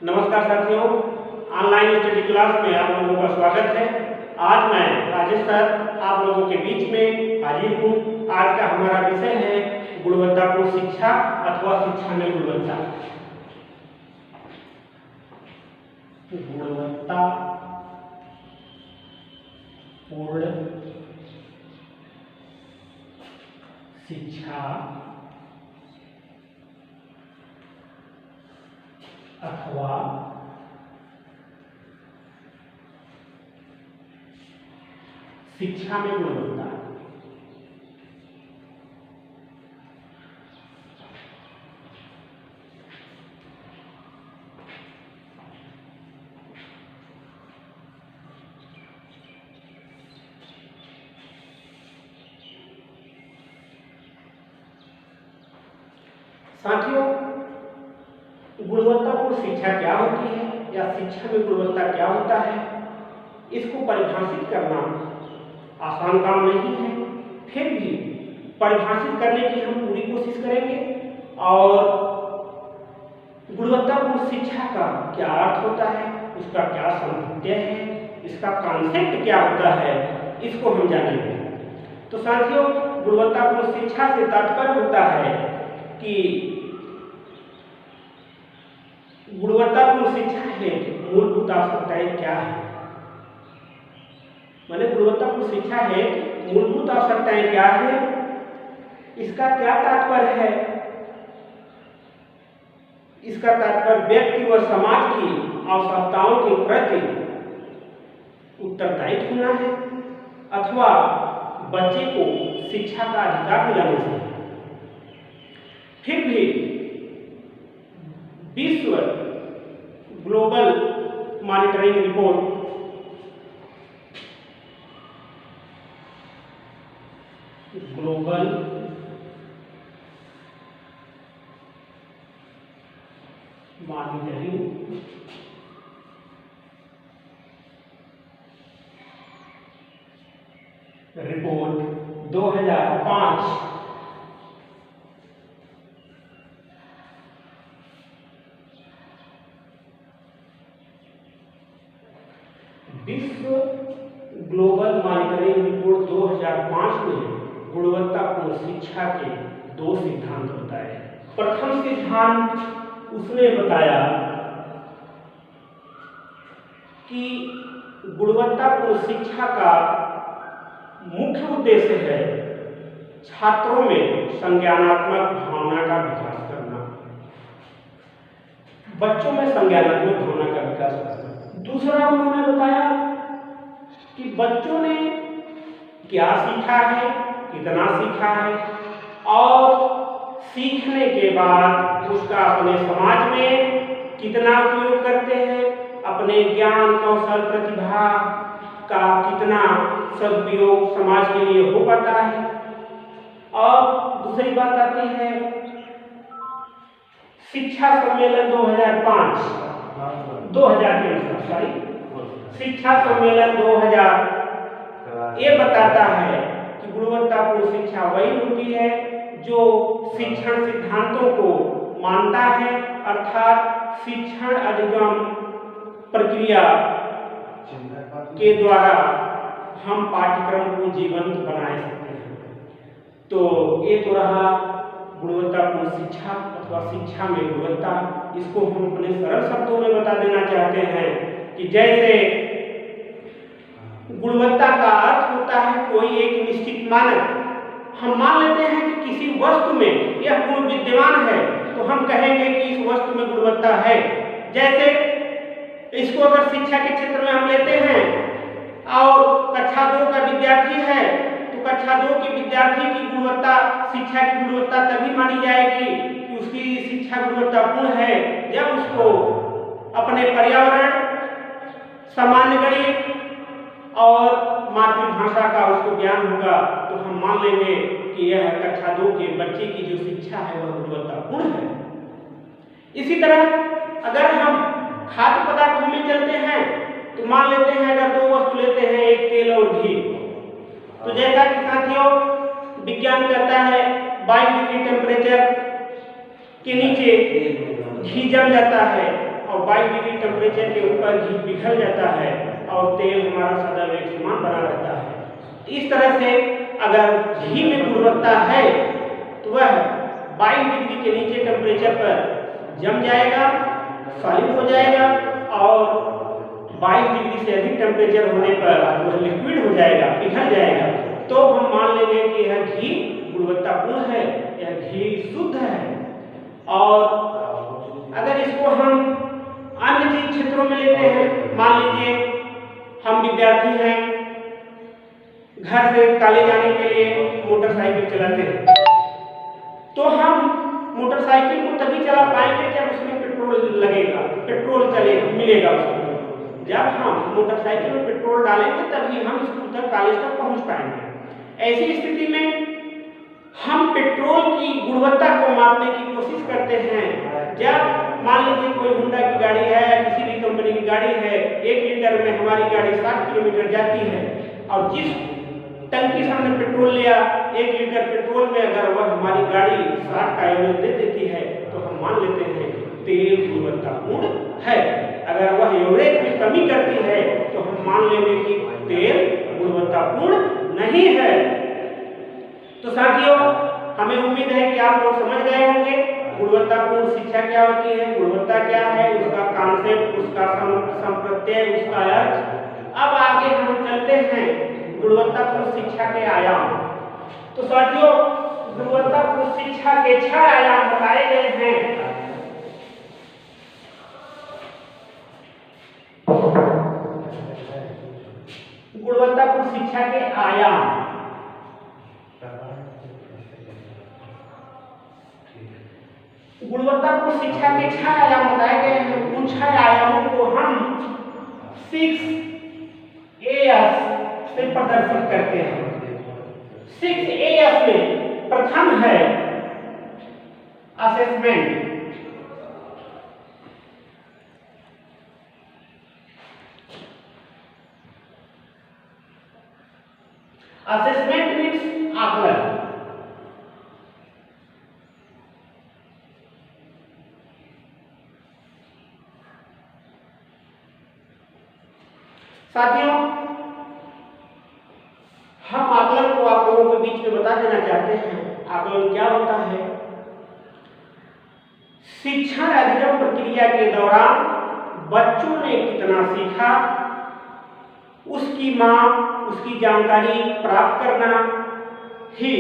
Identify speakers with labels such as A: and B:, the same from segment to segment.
A: नमस्कार साथियों, online study class में आप लोगों का स्वागत है। आज मैं राजेश सर आप लोगों के बीच में हाजिर हूँ। आज का हमारा विषय है गुणवत्तापूर्ण शिक्षा अथवा शिक्षा में गुणवत्ता। गुणवत्तापूर्ण शिक्षा अथवा शिक्षा में गुणवत्ता। साथियों, गुणवत्तापूर्ण शिक्षा क्या होती है या शिक्षा में गुणवत्ता क्या होता है, इसको परिभाषित करना आसान काम नहीं है। फिर भी परिभाषित करने की हम पूरी कोशिश करेंगे और गुणवत्तापूर्ण शिक्षा का क्या अर्थ होता है, उसका क्या सामर्थ्य है, इसका कॉन्सेप्ट क्या होता है, इसको हम जानेंगे। तो साथियों, गुणवत्तापूर्ण शिक्षा से तात्पर्य होता है कि गुणवत्तापूर्ण शिक्षा हेतु मूलभूत आवश्यकताएं क्या है। माने गुणवत्तापूर्ण शिक्षा हेतु मूलभूत आवश्यकताएं क्या है, इसका क्या तात्पर्य है। इसका तात्पर्य व्यक्ति व समाज की आवश्यकताओं के प्रति उत्तरदायी होना है अथवा बच्चे को शिक्षा का अधिकार दिलाना चाहिए। फिर भी विश्व ग्लोबल मॉनिटरिंग रिपोर्ट रिपोर्ट 2005 विश्व ग्लोबल मॉनिटरिंग रिपोर्ट 2005 में गुणवत्तापूर्ण शिक्षा के दो सिद्धांत बताए। प्रथम सिद्धांत उसने बताया कि गुणवत्तापूर्ण शिक्षा का मुख्य उद्देश्य है छात्रों में संज्ञानात्मक भावना का विकास करना, बच्चों में संज्ञानात्मक भावना का विकास करना। दूसरा उन्होंने बताया कि बच्चों ने क्या सीखा है, कितना सीखा है और सीखने के बाद उसका अपने समाज में कितना उपयोग करते हैं, अपने ज्ञान कौशल प्रतिभा का कितना सदुपयोग समाज के लिए हो पाता है। और दूसरी बात आती है शिक्षा सम्मेलन 2000 के अनुसार शिक्षा सम्मेलन 2000 ये बताता है कि गुणवत्तापूर्ण शिक्षा वही होती है जो शिक्षण सिद्धांतों को मानता है, अर्थात शिक्षण अधिगम प्रक्रिया के द्वारा हम पाठ्यक्रम को जीवंत बनाए सकते हैं। तो ये तो रहा गुणवत्तापूर्ण शिक्षा अथवा शिक्षा में गुणवत्ता। इसको हम अपने सरल शब्दों में बता देना चाहते हैं कि जैसे गुणवत्ता का अर्थ होता है कोई एक निश्चित मानक। हम मान लेते हैं कि किसी वस्तु में यह गुण विद्यमान है तो हम कहेंगे कि इस वस्तु में गुणवत्ता है। जैसे इसको अगर शिक्षा के क्षेत्र में हम लेते हैं और कक्षा 2 का विद्यार्थी है तो कक्षा 2 के विद्यार्थी की गुणवत्ता, शिक्षा की गुणवत्ता तभी मानी जाएगी कि उसकी शिक्षा गुणवत्तापूर्ण है जब उसको अपने पर्यावरण, सामान्य गणित और मातृभाषा का उसको ज्ञान होगा। तो हम मान लेंगे कि यह कक्षा 2 के बच्चे की जो शिक्षा है वह गुणवत्तापूर्ण है। इसी तरह अगर हम खाद्य पदार्थों में चलते हैं तो मान लेते हैं अगर दो वस्तु लेते हैं, एक तेल और घी, तो जैसा कि साथियों विज्ञान कहता है 22 डिग्री टेम्परेचर के नीचे घी जम जाता है और 22 डिग्री टेम्परेचर के ऊपर घी पिघल जाता है और तेल हमारा सदैव एक समान बना रहता है। इस तरह से अगर घी में गुणवत्ता है तो वह 22 डिग्री के नीचे टेम्परेचर पर जम जाएगा, सॉलिड हो जाएगा और 22 डिग्री से अधिक टेम्परेचर होने पर वह लिक्विड हो जाएगा, पिघल जाएगा। तो हम मान लेंगे कि यह घी गुणवत्तापूर्ण है, यह घी शुद्ध है। और अगर इसको हम अन्य चीज क्षेत्रों में लेते हैं, मान लीजिए हम विद्यार्थी हैं, घर से कॉलेज जाने के लिए मोटरसाइकिल चलाते हैं, तो हम मोटरसाइकिल को तभी चला पाएंगे जब उसमें पेट्रोल लगेगा, पेट्रोल चलेगा, मिलेगा उसको। जब हम मोटरसाइकिल में पेट्रोल डालेंगे तभी हम स्कूल तक, कॉलेज तक पहुंच पाएंगे। ऐसी स्थिति में हम पेट्रोल की गुणवत्ता को मापने की कोशिश करते हैं। जब मान लीजिए कोई होंडा की गाड़ी है या किसी भी कंपनी की गाड़ी है, 1 लीटर में हमारी गाड़ी 60 किलोमीटर जाती है और जिस टंकी से हमने पेट्रोल लिया, 1 लीटर पेट्रोल में अगर वह हमारी गाड़ी 60 का एवरेज दे देती है तो हम मान लेते हैं कि तेल गुणवत्तापूर्ण है। अगर वह एवरेज में कमी करती है तो हम मान लेंगे कि तेल गुणवत्तापूर्ण नहीं है। तो साथियों, हमें उम्मीद है कि आप लोग समझ गए होंगे गुणवत्तापूर्ण शिक्षा क्या होती है, गुणवत्ता क्या है, उसका कॉन्सेप्ट, उसका संप्रत्यय, उसका अर्थ। अब आगे हम चलते हैं गुणवत्तापूर्ण शिक्षा के आयाम। तो साथियों, गुणवत्तापूर्ण शिक्षा के 6 आयाम बताए गए हैं। गुणवत्तापूर्ण शिक्षा के आयाम, गुणवत्तापूर्ण शिक्षा के 6 आयाम बताए गए हैं। उन 6 आयामों को हम 6 A's से प्रदर्शित करते हैं। 6 A's में प्रथम है असेसमेंट। असेसमेंट मीन्स आकलन। साथियों, हम आकलन को आप लोगों के बीच में बता देना चाहते हैं। आकलन क्या होता है? शिक्षण अधिगम प्रक्रिया के दौरान बच्चों ने कितना सीखा, उसकी माप, उसकी जानकारी प्राप्त करना ही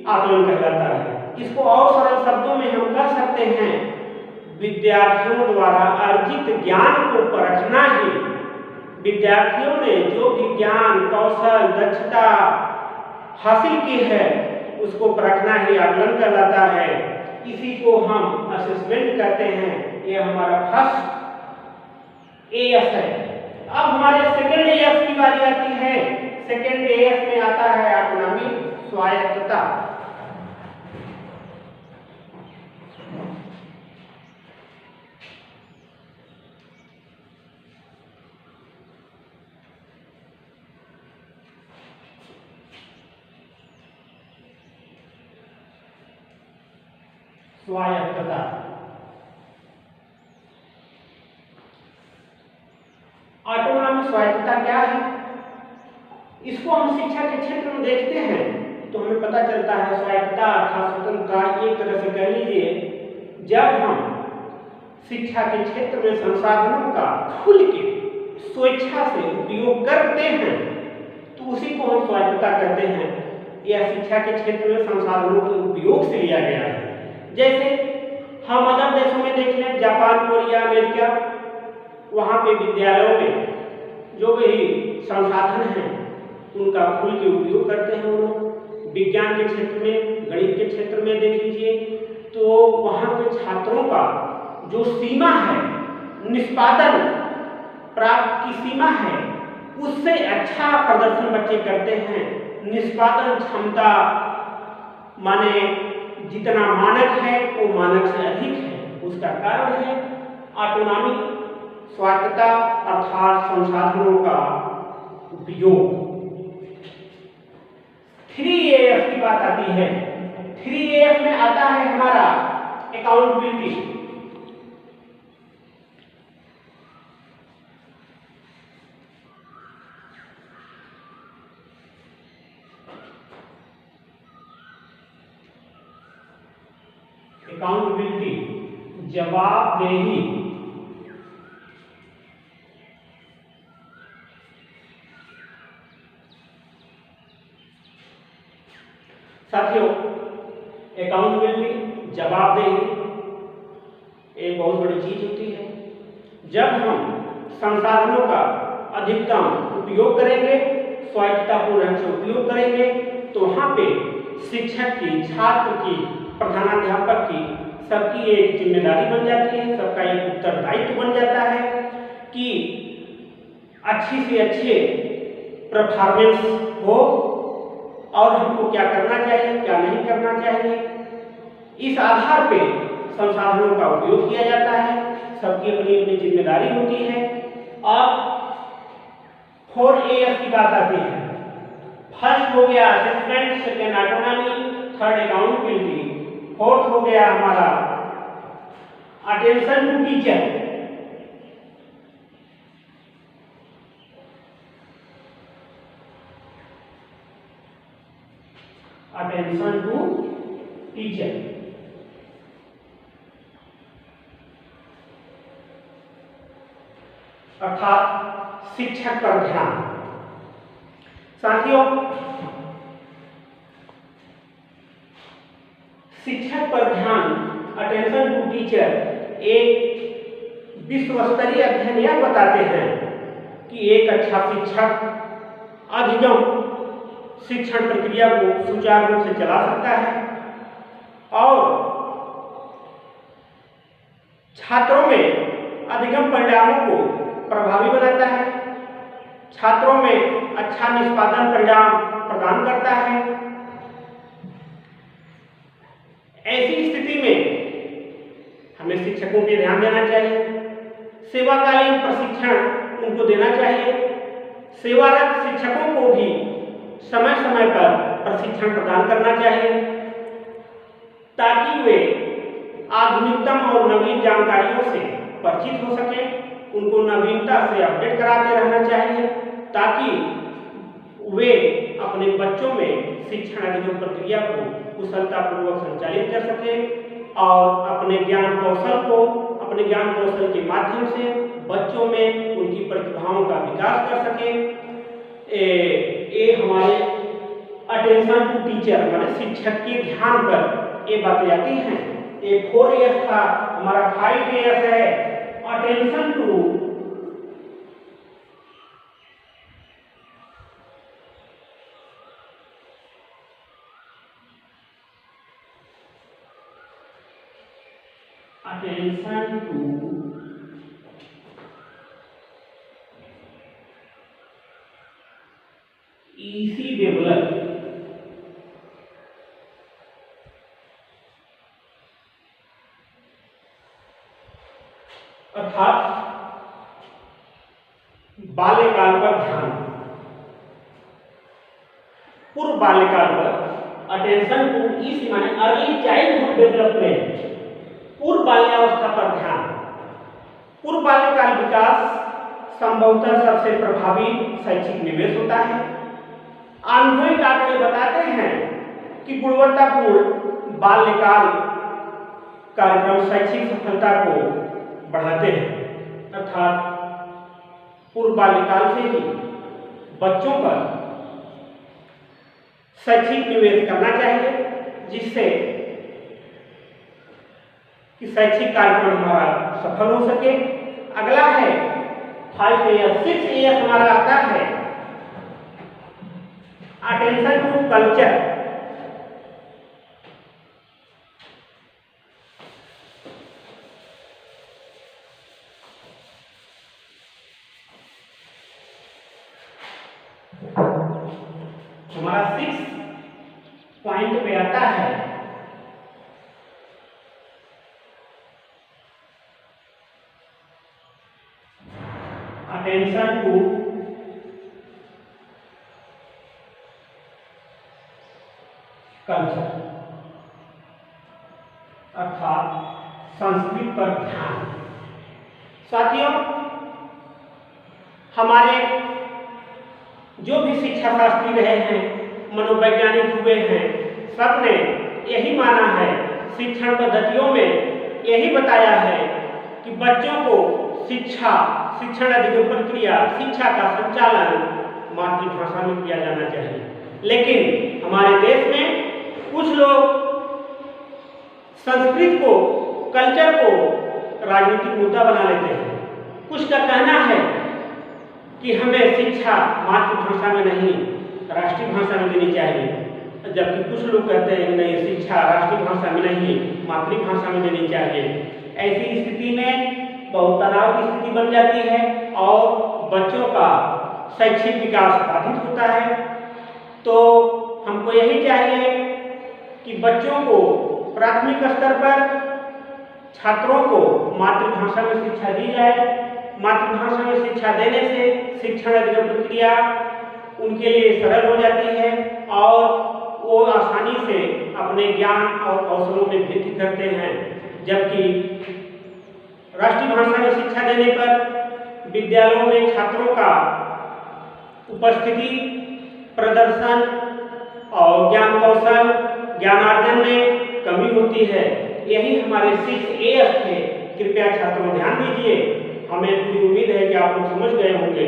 A: आकलन कहलाता है। इसको और सरल शब्दों में हम कह सकते हैं, विद्यार्थियों द्वारा अर्जित ज्ञान को परखना ही, विद्यार्थियों ने जो भी ज्ञान, कौशल, दक्षता हासिल की है उसको परखना ही आकलन कहलाता है। इसी को हम असेसमेंट कहते हैं। ये हमारा फर्स्ट एएस है। अब हमारे सेकेंड एएस की बारी आती है। सेकेंड एएस में आता है ऑटोनॉमी, स्वायत्तता। स्वायत्तता, ऑटोनॉमी स्वायत्तता क्या है? इसको हम शिक्षा के क्षेत्र में देखते हैं तो हमें पता चलता है स्वायत्तता अर्थात स्वतंत्रता। एक तरह से कह लीजिए, जब हम शिक्षा के क्षेत्र में संसाधनों का खुल के स्वेच्छा से उपयोग करते हैं तो उसी को हम स्वायत्तता कहते हैं। यह शिक्षा के क्षेत्र में संसाधनों के उपयोग से लिया गया है। जैसे हम अदर देशों में देख लें, जापान, कोरिया, अमेरिका, वहाँ पे विद्यालयों में जो भी संसाधन हैं उनका खुल के उपयोग करते हैं वो लोग। विज्ञान के क्षेत्र में, गणित के क्षेत्र में देख लीजिए तो वहाँ के छात्रों का जो सीमा है, निष्पादन प्राप्त की सीमा है, उससे अच्छा प्रदर्शन बच्चे करते हैं। निष्पादन क्षमता माने जितना मानक है वो मानक से अधिक है। उसका कारण है ऑटोनॉमी, स्वायत्तता अर्थात संसाधनों का उपयोग। 3AF की बात आती है। 3AF में आता है हमारा अकाउंटेबिलिटी। अकाउंटेबिलिटी, जवाबदेही। साथियों, अकाउंटेबिलिटी, जवाबदेही एक बहुत बड़ी चीज होती है। जब हम संसाधनों का अधिकतम उपयोग करेंगे, स्वायत्ततापूर्ण ढंग से उपयोग करेंगे, तो वहां पे शिक्षक की, छात्र की, प्रधानाध्यापक की, सबकी एक जिम्मेदारी बन जाती है, सबका एक उत्तरदायित्व बन जाता है कि अच्छी से अच्छे परफॉर्मेंस हो और हमको क्या करना चाहिए, क्या नहीं करना चाहिए। इस आधार पे संसाधनों का उपयोग किया जाता है, सबकी अपनी अपनी जिम्मेदारी होती है। अब 4As की बात आती है। फर्स्ट हो गया assessment, second autonomy, third accountability, fourth हो गया हमारा attention to teacher. Attention to teacher, अर्थात शिक्षक पर ध्यान। साथियों, शिक्षक पर ध्यान, अटेंशन टू टीचर, एक विश्व स्तरीय अध्ययन यह बताते हैं कि एक अच्छा शिक्षक अधिगम शिक्षण प्रक्रिया को सुचारू रूप से चला सकता है और छात्रों में अधिगम परिणामों को प्रभावी बनाता है, छात्रों में अच्छा निष्पादन परिणाम प्रदान करता है। ऐसी स्थिति में हमें शिक्षकों पे ध्यान देना चाहिए, सेवाकालीन प्रशिक्षण उनको देना चाहिए, सेवारत शिक्षकों को भी समय समय पर प्रशिक्षण प्रदान करना चाहिए ताकि वे आधुनिकतम और नवीन जानकारियों से परिचित हो सके। उनको नवीनता से अपडेट कराते रहना चाहिए ताकि वे अपने बच्चों में शिक्षण अधिगम प्रक्रिया को कुशलतापूर्वक संचालित कर सके और अपने ज्ञान कौशल के माध्यम से बच्चों में उनकी प्रतिभाओं का विकास कर सके। ये हमारे अटेंशन टू टीचर माने शिक्षक के ध्यान पर ये बातें आती हैं। ये 4As था, हमारा 5As है अटेंशन टू easy develop, अर्थात बाल्यकाल पर ध्यान। पूर्व बाल्यकाल पर अटेंशन टू इसी माने अर्ली चाइल्डहुड डेवलपमेंट, पूर्व बाल्यावस्था पर ध्यान। पूर्व बाल्यकाल विकास संभवतः सबसे प्रभावी शैक्षिक निवेश होता है। अनुभवी आंकड़े बताते हैं कि गुणवत्तापूर्ण बाल्यकाल कार्यक्रम शैक्षिक सफलता को बढ़ाते हैं, अर्थात पूर्व बाल्यकाल से ही बच्चों पर शैक्षिक निवेश करना चाहिए जिससे कि शैक्षिक कार्यक्रम हमारा सफल हो सके। अगला है 5As, 6As हमारा आता है अटेंशन टू कल्चर, हमारा 6 पॉइंट पे आता है अटेंशन टू कल्चर, अर्थात संस्कृति पर ध्यान। साथियों, हमारे जो भी शिक्षा शास्त्री रहे हैं, मनोवैज्ञानिक हुए हैं, सबने यही माना है शिक्षण पद्धतियों में यही बताया है कि बच्चों को शिक्षण अधिगम प्रक्रिया, शिक्षा का संचालन मातृभाषा में किया जाना चाहिए। लेकिन हमारे देश में कुछ लोग संस्कृत को, कल्चर को राजनीतिक मुद्दा बना लेते हैं। कुछ का कहना है कि हमें शिक्षा मातृभाषा में नहीं राष्ट्रीय भाषा में देनी चाहिए, जबकि कुछ लोग कहते हैं नहीं, शिक्षा राष्ट्रीय भाषा में नहीं मातृभाषा में देनी चाहिए। ऐसी स्थिति में बहुत तनाव की स्थिति बन जाती है और बच्चों का शैक्षिक विकास बाधित होता है। तो हमको यही चाहिए कि बच्चों को प्राथमिक स्तर पर छात्रों को मातृभाषा में शिक्षा दी जाए। मातृभाषा में शिक्षा देने से शिक्षण अधिगम प्रक्रिया उनके लिए सरल हो जाती है और वो आसानी से अपने ज्ञान और कौशलों में वृद्धि करते हैं। जबकि राष्ट्रीय भाषा में शिक्षा देने पर विद्यालयों में छात्रों का उपस्थिति, प्रदर्शन और ज्ञान कौशल, ज्ञानार्जन में कमी होती है। यही हमारे 6As थे। कृपया छात्रों ध्यान दीजिए। हमें पूरी उम्मीद है कि आप लोग समझ गए होंगे।